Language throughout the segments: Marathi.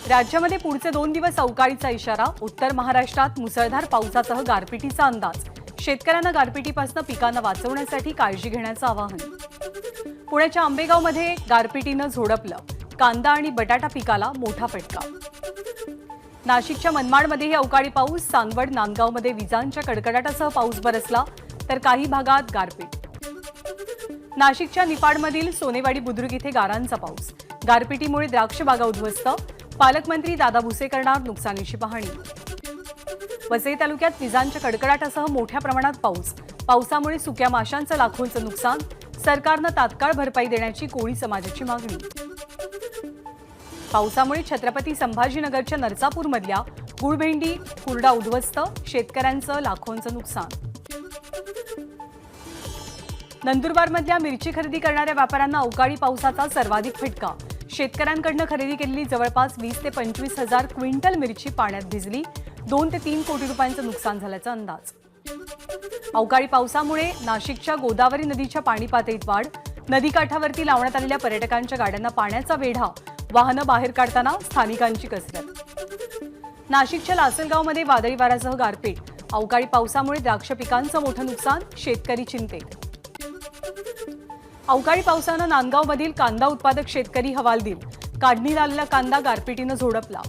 राज्यामध्ये पुढचे 2 दिवस अवकाळीचा इशारा. उत्तर महाराष्ट्रात मुसळधार पावसासह गारपिटीचा अंदाज. शेतकऱ्यांना गारपिटीपासून पिकांना वाचवण्यासाठी काळजी घेण्याचं आवाहन. पुण्याच्या आंबेगावमध्ये गारपिटीनं झोडपलं. कांदा आणि बटाटा पिकाला मोठा फटका. नाशिकच्या मनमाडमध्येही अवकाळी पाऊस. चांदवड नांदगावमध्ये विजांच्या कडकडाटासह पाऊस बरसला तर काही भागात गारपीट. नाशिकच्या निफाडमधील सोनेवाडी बुद्रुक इथे गारांचा पाऊस. गारपिटीमुळे द्राक्ष बागा उद्ध्वस्त. पालकमंत्री दादा भुसे करणार नुकसानीची पाहणी. वसई तालुक्यात विजांच्या कडकडाटासह मोठ्या प्रमाणात पाऊस. पावसामुळे सुक्या माशांचं लाखोंचं नुकसान. सरकारनं तात्काळ भरपाई देण्याची कोळी समाजाची मागणी. पावसामुळे छत्रपती संभाजीनगरच्या नरसापूरमधल्या गुळभेंडी खुर्डा उद्ध्वस्त. शेतकऱ्यांचं लाखोंचं नुकसान. नंदुरबारमधल्या मिरची खरेदी करणाऱ्या व्यापाऱ्यांना अवकाळी पावसाचा सर्वाधिक फटका. शेतकऱ्यांकडून खरेदी केलेली जवळपास 20 ते 25 हजार क्विंटल मिरची पाण्यात भिजली. 2 ते 3 कोटी रुपयांचं नुकसान झाल्याचा अंदाज. अवकाळी पावसामुळे नाशिकच्या गोदावरी नदीच्या पाणी पातळीत वाढ. नदीकाठावरती लावण्यात आलेल्या पर्यटकांच्या गाड्यांना पाण्याचा वेढा. वाहनं बाहेर काढताना स्थानिकांची कसरत. नाशिकच्या लासलगावमध्ये वादळी वाऱ्यासह गारपीट. अवकाळी पावसामुळे द्राक्ष पिकांचं मोठं नुकसान. शेतकरी चिंतेत. अवकाळी पावसानं नांदगावमधील कांदा उत्पादक शेतकरी हवालदिल. काढणीला आलेला कांदा गारपिटीनं झोडपला.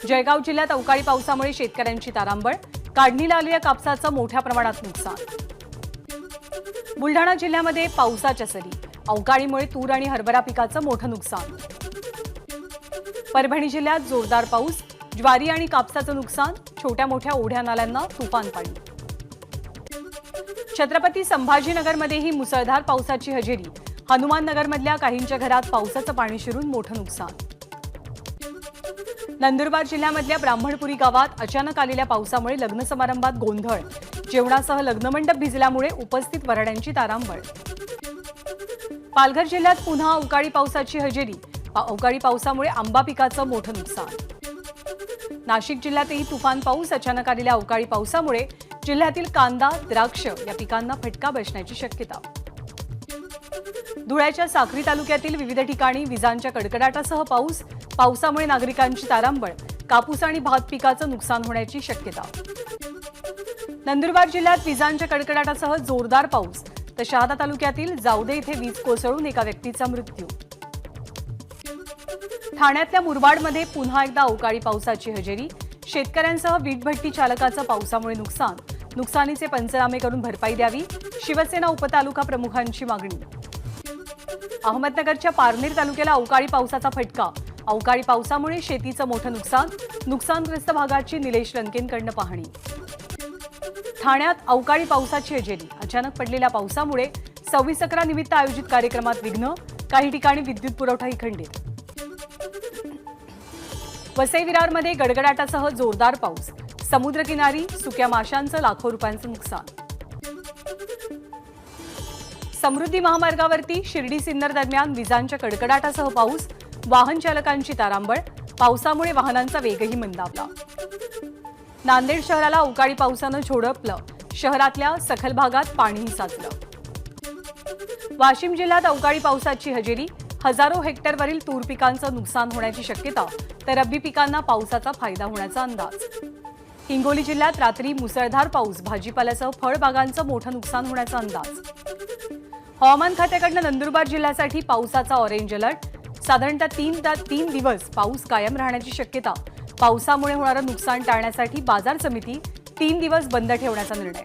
जळगाव जिल्ह्यात अवकाळी पावसामुळे शेतकऱ्यांची तारांबळ. काढणीला आलेल्या कापसाचं मोठ्या प्रमाणात नुकसान. बुलढाणा जिल्ह्यामध्ये पावसाच्या सरी. अवकाळीमुळे तूर आणि हरभरा पिकाचं मोठं नुकसान. परभणी जिल्ह्यात जोरदार पाऊस. ज्वारी आणि कापसाचं नुकसान. छोट्या मोठ्या ओढ्या नाल्यांना तुफान पाणी. छत्रपती संभाजीनगरमध्येही मुसळधार पावसाची हजेरी. हनुमाननगरमधल्या काहींच्या घरात पावसाचं पाणी शिरून मोठं नुकसान. नंदुरबार जिल्ह्यामधल्या ब्राह्मणपुरी गावात अचानक आलेल्या पावसामुळे लग्न समारंभात गोंधळ. जेवणासह लग्नमंडप भिजल्यामुळे उपस्थित वऱ्हाड्यांची तारांबळ. पालघर जिल्ह्यात पुन्हा अवकाळी पावसाची हजेरी. अवकाळी पावसामुळे आंबा पिकाचं मोठं नुकसान. नाशिक जिल्ह्यातही तुफान पाऊस. अचानक आलेल्या अवकाळी पावसामुळे जिल्ह्यातील कांदा, द्राक्ष या पिकांना फटका बसण्याची शक्यता. धुळ्याच्या साक्री तालुक्यातील विविध ठिकाणी विजांच्या कडकडाटासह पाऊस. पावसामुळे नागरिकांची तारांबळ. कापूस आणि भात पिकाचं नुकसान होण्याची शक्यता. नंदुरबार जिल्ह्यात विजांच्या कडकडाटासह जोरदार पाऊस. तर शहादा तालुक्यातील जावदे इथे वीज कोसळून एका व्यक्तीचा मृत्यू. ठाण्यातल्या मुरबाडमध्ये पुन्हा एकदा अवकाळी पावसाची हजेरी. शेतकऱ्यांसह वीटभट्टी चालकाचं पावसामुळे नुकसान. नुकसानीचे पंचनामे करून भरपाई द्यावी. शिवसेना उपतालुका प्रमुखांची मागणी. अहमदनगरच्या पारनेर तालुक्याला अवकाळी पावसाचा फटका. अवकाळी पावसामुळे शेतीचं मोठं नुकसान. नुकसानग्रस्त भागाची निलेश लंकेंकडनं पाहणी. ठाण्यात अवकाळी पावसाची हजेरी. अचानक पडलेल्या पावसामुळे 26/11 निमित्त आयोजित कार्यक्रमात विघ्न. काही ठिकाणी विद्युत पुरवठाही खंडित. वसई विरारमध्ये गडगडाटासह जोरदार पाऊस. समुद्रकिनारी सुक्या माशांचं लाखो रुपयांचं नुकसान. समृद्धी महामार्गावरती शिर्डी सिन्नर दरम्यान विजांच्या कडकडाटासह पाऊस. वाहन चालकांची तारांबळ. पावसामुळे वाहनांचा वेगही मंदावला. नांदेड शहराला अवकाळी पावसानं झोडपलं. शहरातल्या सखल भागात पाणीही साचलं. वाशिम जिल्ह्यात अवकाळी पावसाची हजेरी. हजारो हेक्टरवरील तूर पिकांचं नुकसान होण्याची शक्यता. तर रब्बी पिकांना पावसाचा फायदा होण्याचा अंदाज. हिंगोली जिल्ह्यात रात्री मुसळधार पाऊस. भाजीपाल्यासह फळबागांचं मोठं नुकसान होण्याचा अंदाज. हवामान खात्याकडून नंदुरबार जिल्ह्यासाठी पावसाचा ऑरेंज अलर्ट. साधारणतः 3 दिवस पाऊस कायम राहण्याची शक्यता. पावसामुळे होणारं नुकसान टाळण्यासाठी बाजार समिती 3 दिवस बंद ठेवण्याचा निर्णय.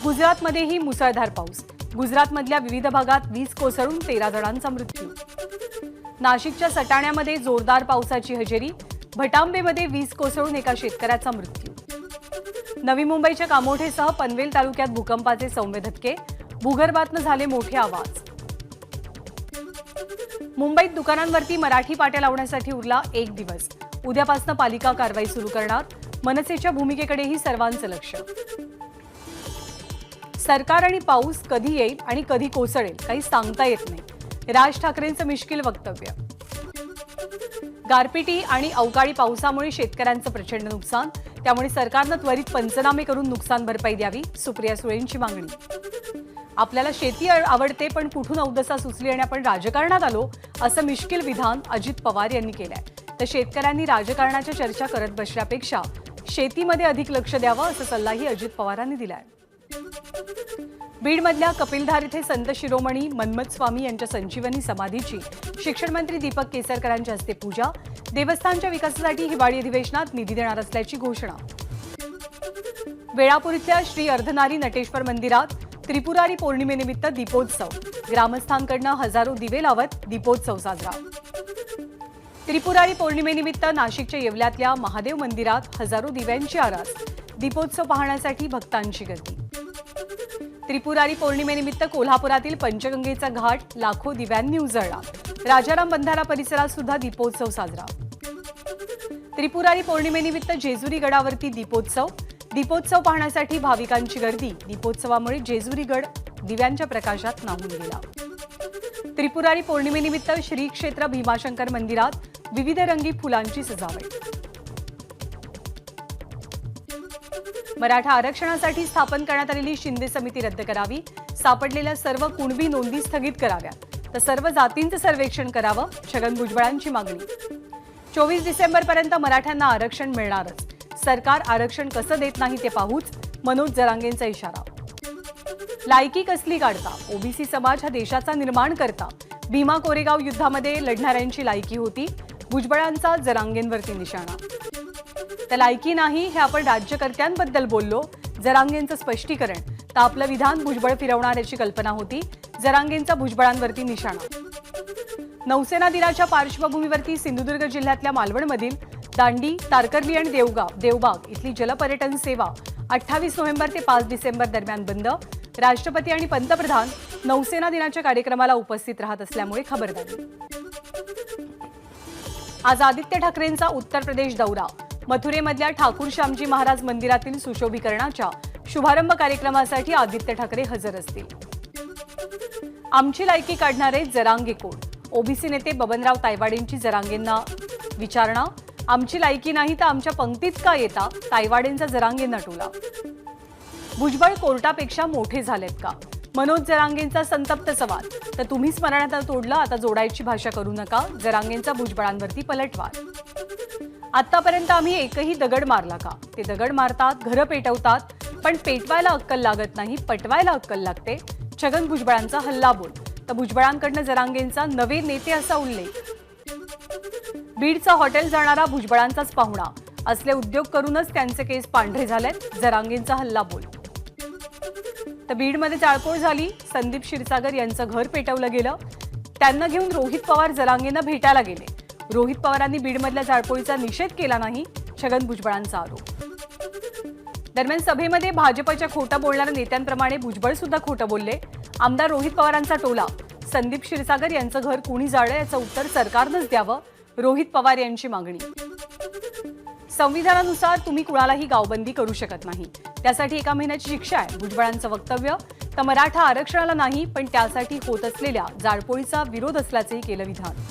गुजरातमध्येही मुसळधार पाऊस. गुजरातमधल्या विविध भागात वीज कोसळून 13 जणांचा मृत्यू. नाशिकच्या सटाण्यामध्ये जोरदार पावसाची हजेरी. भटांबेमध्ये वीज कोसळून एका शेतकऱ्याचा मृत्यू. नवी मुंबईच्या कामोठेसह पनवेल तालुक्यात भूकंपाचे सौम्य धक्के. भूगर्भातनं झाले मोठे आवाज. मुंबईत दुकानांवरती मराठी पाट्या लावण्यासाठी उरला 1 दिवस. उद्यापासून पालिका कारवाई सुरू करणार. मनसेच्या भूमिकेकडेही सर्वांचं लक्ष. सरकार आणि पाऊस कधी येईल आणि कधी कोसळेल काही सांगता येत नाही. राज ठाकरेंचं मिश्किल वक्तव्य. गारपिटी आणि अवकाळी पावसामुळे शेतकऱ्यांचं प्रचंड नुकसान. त्यामुळे सरकारनं त्वरित पंचनामे करून नुकसान भरपाई द्यावी. सुप्रिया सुळेंची मागणी. आपल्याला शेती आवडते पण कुठून अवदसा सुचली आणि आपण राजकारणात आलो असं मिश्किल विधान अजित पवार यांनी केलंय. तर शेतकऱ्यांनी राजकारणाच्या चर्चा करत बसण्यापेक्षा शेतीमध्ये अधिक लक्ष द्यावं असा सल्लाही अजित पवारांनी दिलाय. बीडमधल्या कपिलधार इथे संत शिरोमणी मन्मथ स्वामी यांच्या संजीवनी समाधीची शिक्षण मंत्री दीपक केसरकरांच्या हस्ते पूजा. देवस्थानच्या विकासासाठी हिवाळी अधिवेशनात निधी देणार असल्याची घोषणा. वेळापूर इथल्या श्री अर्धनारी नटेश्वर मंदिरात त्रिपुरारी पौर्णिमेनिमित्त दीपोत्सव. ग्रामस्थांकडून हजारो दिवे लावत दीपोत्सव साजरा. त्रिपुरारी पौर्णिमेनिमित्त नाशिकच्या येवल्यातल्या महादेव मंदिरात हजारो दिव्यांची आरास. दीपोत्सव पाहण्यासाठी भक्तांची गर्दी. त्रिपुरारी पौर्णिमेनिमित्त कोल्हापुरातील पंचगंगेचा घाट लाखो दिव्यांनी उजळला. राजाराम बंधारा परिसरात सुद्धा दीपोत्सव साजरा. त्रिपुरारी पौर्णिमेनिमित्त जेजुरी गडावरती दीपोत्सव. दीपोत्सव पाहण्यासाठी भाविकांची गर्दी. दीपोत्सवामुळे जेजुरी गड दिव्यांच्या प्रकाशात न्हाऊन गेला. त्रिपुरारी पौर्णिमेनिमित्त श्री क्षेत्र भीमाशंकर मंदिरात विविध रंगी फुलांची सजावट. मराठा आरक्षणासाठी स्थापन करण्यात आलेली शिंदे समिती रद्द करावी. सापडलेल्या सर्व कुणबी नोंदी स्थगित कराव्यात. तर सर्व जातींचं सर्वेक्षण करावं. छगन भुजबळांची मागणी. 24 डिसेंबरपर्यंत मराठ्यांना आरक्षण मिळणारच. सरकार आरक्षण कसं देत नाही ते पाहूच. मनोज जरांगेंचा इशारा. लायकी कसली काढता. ओबीसी समाज हा देशाचा निर्माण करता. भीमा कोरेगाव युद्धामध्ये लढणाऱ्यांची लायकी होती. भुजबळांचा जरांगेंवरती निशाणा. तर लायकी नाही हे आपण राज्यकर्त्यांबद्दल बोललो. जरांगेंचं स्पष्टीकरण. तर आपलं विधान भुजबळ फिरवणाऱ्याची कल्पना होती. जरांगेंचा भुजबळांवरती निशाणा. नौसेना दिनाच्या पार्श्वभूमीवरती सिंधुदुर्ग जिल्ह्यातल्या मालवणमधील दांडी, तारकर्ली आणि देवबाग इथली जलपर्यटन सेवा 28 नोव्हेंबर ते 5 डिसेंबर दरम्यान बंद. राष्ट्रपती आणि पंतप्रधान नौसेना दिनाच्या कार्यक्रमाला उपस्थित राहत असल्यामुळे खबरदारी. आज आदित्य ठाकरेंचा उत्तर प्रदेश दौरा. मथुरेमधल्या ठाकूर श्यामजी महाराज मंदिरातील सुशोभीकरणाच्या शुभारंभ कार्यक्रमासाठी आदित्य ठाकरे हजर असतील. आमची लायकी काढणारे जरांगे कोण. ओबीसी नेते बबनराव तायवाडेंची जरांगेंना विचारणा. आमची लायकी नाही तर आमच्या पंक्तीत का येता. तायवाडेंचा जरांगेंना टोला. भुजबळ कोर्टापेक्षा मोठे झालेत का. मनोज जरांगेंचा संतप्त सवाल. तर तुम्हीच मराठा तोडलं आता जोडायची भाषा करू नका. जरांगेंचा भुजबळांवरती पलटवार. आतापर्यंत आम्ही एकही दगड मारला का. ते दगड मारतात, घरं पेटवतात, पण पेटवायला अक्कल लागत नाही, पटवायला अक्कल लागते. छगन भुजबळांचा हल्लाबोल. तर भुजबळांकडनं जरांगेंचा नवे नेते असा उल्लेख. बीडचा हॉटेल जाणारा भुजबळांचाच पाहुणा. असले उद्योग करूनच त्यांचे केस पांढरे झालेत. जरांगेंचा हल्लाबोल. तर बीडमध्ये जाळपोळ झाली. संदीप क्षीरसागर यांचं घर पेटवलं गेलं. त्यांना घेऊन रोहित पवार जरांगेंना भेटायला गेले. रोहित पवारांनी बीडमधल्या जाळपोळीचा निषेध केला नाही. छगन भुजबळांचा आरोप. दरम्यान सभेमध्ये भाजपच्या खोटं बोलणाऱ्या नेत्यांप्रमाणे भुजबळ सुद्धा खोटं बोलले. आमदार रोहित पवारांचा टोला. संदीप क्षीरसागर यांचं घर कुणी जाळलं याचं उत्तर सरकारनंच द्यावं. रोहित पवार यांची मागणी. संविधानानुसार तुम्ही कुणालाही गावबंदी करू शकत नाही. त्यासाठी 1 महिन्याची शिक्षा आहे. भुजबळांचं वक्तव्य. तर मराठा आरक्षणाला नाही पण त्यासाठी होत असलेल्या जाळपोळीचा विरोध असल्याचंही केलं विधान.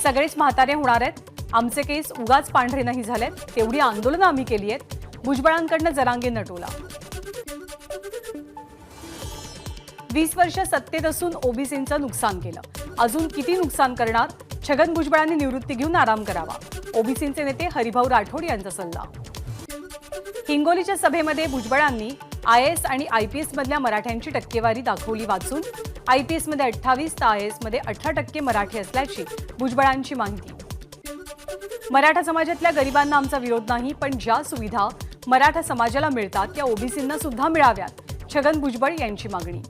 सगळेच म्हातारे होणार आहेत. आमचे केस उगाच पांढरे नाही झालेत. तेवढी आंदोलनं आम्ही केली आहेत. भुजबळांकडनं जरांगेंना टोला. 20 वर्ष सत्तेत असून ओबीसींचं नुकसान केलं. अजून किती नुकसान करणार. छगन भुजबळांनी निवृत्ती घेऊन आराम करावा. ओबीसींचे नेते हरिभाऊ राठोड यांचा सल्ला. हिंगोलीच्या सभेमध्ये भुजबळांनी आयएएस आणि आयपीएस मधल्या मराठ्यांची टक्केवारी दाखवली वाचून. आयपीएस मध्ये 28 तर आयएएस मध्ये 18% मराठी असल्याची भुजबळांची माहिती. मराठा समाजातल्या गरिबांना आमचा विरोध नाही पण ज्या सुविधा मराठा समाजाला मिळतात त्या ओबीसींना सुद्धा मिळाव्यात. छगन भुजबळ यांची मागणी.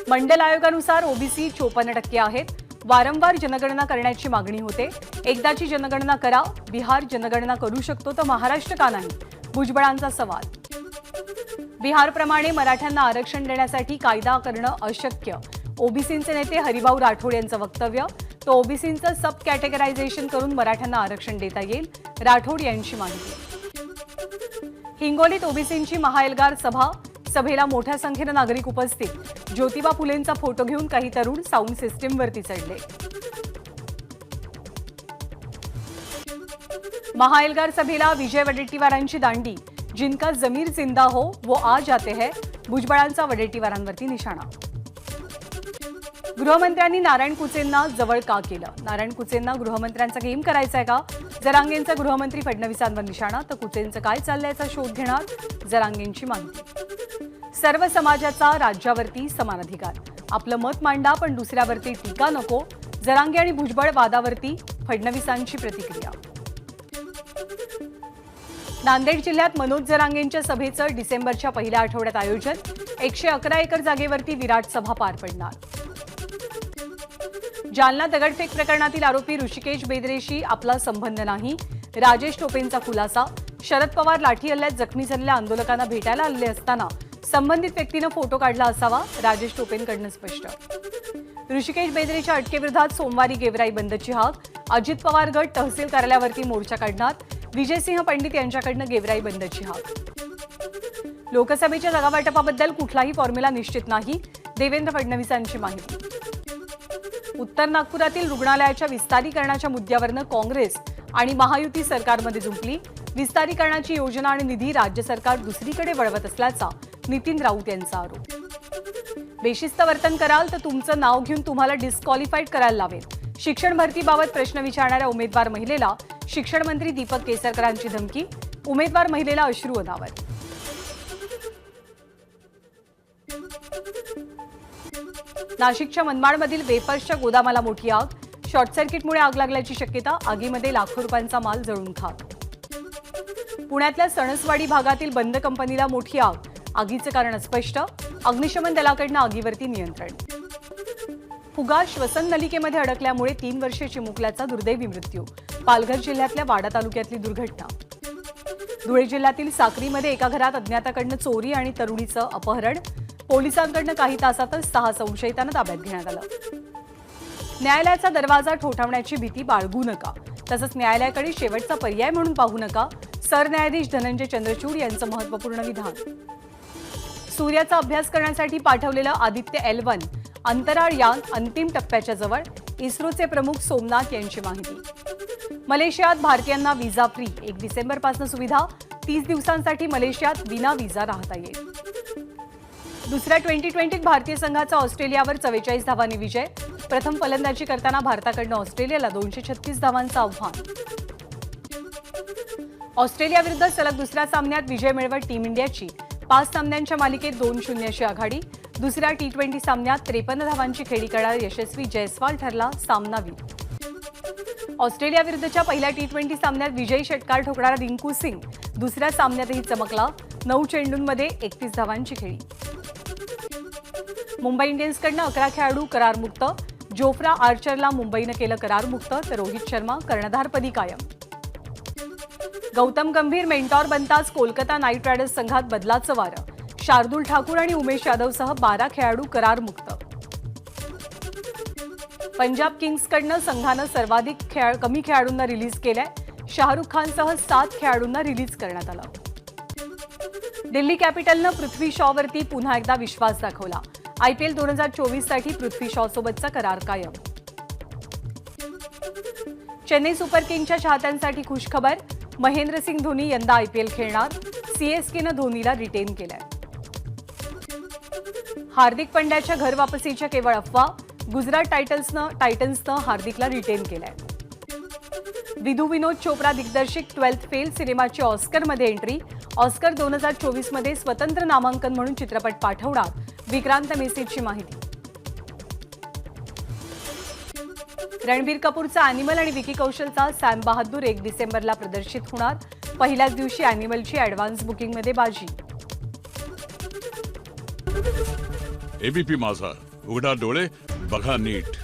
मंडल आयोगानुसार ओबीसी 54% आहेत. वारंवार जनगणना करण्याची मागणी होते. एकदाची जनगणना करा. बिहार जनगणना करू शकतो तर महाराष्ट्र का नाही. भुजबळांचा सवाल. बिहारप्रमाणे मराठ्यांना आरक्षण देण्यासाठी कायदा करणं अशक्य. ओबीसींचे नेते हरिभाऊ राठोड यांचं वक्तव्य. तो ओबीसींचं सब कॅटेगरायझेशन करून मराठ्यांना आरक्षण देता येईल. राठोड यांची माहिती. हिंगोलीत ओबीसींची महाएल्गार सभा. सभेला मोठ्या संख्येनं नागरिक उपस्थित. ज्योतिबा फुलेंचा फोटो घेऊन काही तरुण साऊंड सिस्टीमवरती चढले. महाएल्गार सभेला विजय वडेट्टीवारांची दांडी. जिनका जमीर जिंदा हो वो आ जाते हैं, भुजबळांचा वडेट्टीवारांवरती निशाणा. गृहमंत्र्यांनी नारायण कुचेंना जवळ का केलं? नारायण कुचेंना गृहमंत्र्यांचा गेम करायचा आहे का? जरांगेंचा गृहमंत्री फडणवीसांवर निशाणा, तर कुचेंचं काय चाललंयचा शोध घेणार जरांगेंची माहिती. सर्व समाजाचा राज्यावरती समान अधिकार, आपलं मत मांडा पण दुसऱ्यावरती टीका नको. जरांगे आणि भुजबळ वादावरती फडणवीसांची प्रतिक्रिया. नांदेड जिल्ह्यात मनोज जरांगेंच्या सभेचं डिसेंबरच्या पहिल्या आठवड्यात आयोजन. 111 एकर जागेवरती विराट सभा पार पडणार. जालना दगडफेक प्रकरणातील आरोपी ऋषिकेश बेदरेशी आपला संबंध नाही, राजेश टोपेंचा खुलासा. शरद पवार लाठी हल्ल्यात जखमी झालेल्या आंदोलकांना भेटायला आले असताना संबंधित व्यक्तीनं फोटो काढला असावा, राजेश टोपेंकडून स्पष्ट. ऋषिकेश बेदरेच्या अटकेविरोधात सोमवारी गेवराई बंदची हाक. अजित पवार गट तहसील कार्यालयावरती मोर्चा काढणार. विजयसिंह पंडित यांच्याकडून गेवराई बंदची हाक. लोकसभेच्या जागावाटपाबद्दल कुठलाही फॉर्म्युला निश्चित नाही, देवेंद्र फडणवीसांची माहिती. उत्तर नागपुरातील रुग्णालयाच्या विस्तारीकरणाच्या मुद्द्यावरनं काँग्रेस आणि महायुती सरकारमध्ये जुंपली. विस्तारीकरणाची योजना आणि निधी राज्य सरकार दुसरीकडे वळवत असल्याचा नितीन राऊत यांचा आरोप. बेशिस्त वर्तन कराल तर तुमचं नाव घेऊन तुम्हाला डिस्क्वालिफाईड करायला लावेल. शिक्षण भरतीबाबत प्रश्न विचारणाऱ्या उमेदवार महिलेला शिक्षण मंत्री दीपक केसरकरांची धमकी. उमेदवार महिलेला अश्रू अनावर. नाशिकच्या मनमाडमधील वेफर्सच्या गोदामाला मोठी आग. शॉर्ट सर्किटमुळे आग लागल्याची शक्यता. आगीमध्ये लाखो रुपयांचा माल जळून खाक. पुण्यातल्या सणसवाडी भागातील बंद कंपनीला मोठी आग. आगीचं कारण अस्पष्ट. अग्निशमन दलाकडून आगीवरती नियंत्रण. फुगा श्वसन नलिकेमध्ये अडकल्यामुळे 3 वर्षे चिमुकल्याचा दुर्दैवी मृत्यू. पालघर जिल्ह्यातल्या वाडा तालुक्यातली दुर्घटना. धुळे जिल्ह्यातील साक्रीमध्ये एका घरात अज्ञाताकडून चोरी आणि तरुणीचं अपहरण. पोलिसांकडून काही तासातच 6 संशयितांना ताब्यात घेण्यात आलं. न्यायालयाचा दरवाजा ठोठावण्याची भीती बाळगू नका, तसंच न्यायालयाकडे शेवटचा पर्याय म्हणून पाहू नका. सरन्यायाधीश धनंजय चंद्रचूड यांचं महत्त्वपूर्ण विधान. सूर्याचा अभ्यास करण्यासाठी पाठवलेलं आदित्य L1 अंतराळ यान अंतिम टप्प्याच्या जवळ. इस्रोचे प्रमुख सोमनाथ यांची माहिती. मलेशियात भारतीयांना व्हिसा फ्री. 1 डिसेंबरपासून सुविधा. 30 दिवसांसाठी मलेशियात विना व्हिसा राहता येईल. दुसऱ्या T20 भारतीय संघाचा ऑस्ट्रेलियावर 44 धावांनी विजय. प्रथम फलंदाजी करताना भारताकडून ऑस्ट्रेलियाला 236 धावांचं आव्हान. ऑस्ट्रेलियाविरुद्ध सलग दुसऱ्या सामन्यात विजय मिळवत टीम इंडियाची 5 सामन्यांच्या मालिकेत 2-0 अशी आघाडी. दुसऱ्या T20 सामन्यात 53 धावांची खेळी करणारा यशस्वी जयस्वाल ठरला सामनावीर. ऑस्ट्रेलियाविरुद्धच्या पहिल्या T20 सामन्यात विजयी षटकार ठोकणारा रिंकू सिंग दुसऱ्या सामन्यातही चमकला. 9 चेंडूंमध्ये 31 धावांची खेळी. मुंबई इंडियन्सकडून 11 खेळाडू करारमुक्त. जोफ्रा आर्चरला मुंबईनं केलं करारमुक्त, तर रोहित शर्मा कर्णधारपदी कायम. गौतम गंभीर मेंटॉर बनताच कोलकाता नाईट रायडर्स संघात बदलाचं वारं. शार्दूल ठाकूर आणि उमेश यादवसह 12 खेळाडू करारमुक्त. पंजाब किंग्सकडनं संघानं सर्वाधिक कमी खेळाडूंना रिलीज केलंय. शाहरुख खानसह 7 खेळाडूंना रिलीज करण्यात आलं. दिल्ली कॅपिटलनं पृथ्वी शॉवरती पुन्हा एकदा विश्वास दाखवला. IPL 2024 साठी पृथ्वी शॉ सोबतचा करार कायम. चेन्नई सुपर किंग्सच्या चाहत्यांसाठी खुशखबर. महेंद्रसिंग धोनी यंदा IPL खेळणार. CSKनं धोनीला रिटेन केलंय. हार्दिक पंड्याच्या घर वापसीच्या केवळ अफवा. गुजरात टायटन्सनं हार्दिकला रिटेन केलंय. विधू विनोद चोप्रा दिग्दर्शित 12th फेल सिनेमाची ऑस्करमध्ये एंट्री. ऑस्कर 2024 मध्ये स्वतंत्र नामांकन म्हणून चित्रपट पाठवणार. विक्रांत मेसीची माहिती. रणबीर कपूरचा अॅनिमल आणि विकी कौशलचा सॅम बहादूर 1 डिसेंबरला प्रदर्शित होणार. पहिल्याच दिवशी अॅनिमलची ॲडव्हान्स बुकिंगमध्ये बाजी. ABP माझा, उघडा डोळे बघा नीट.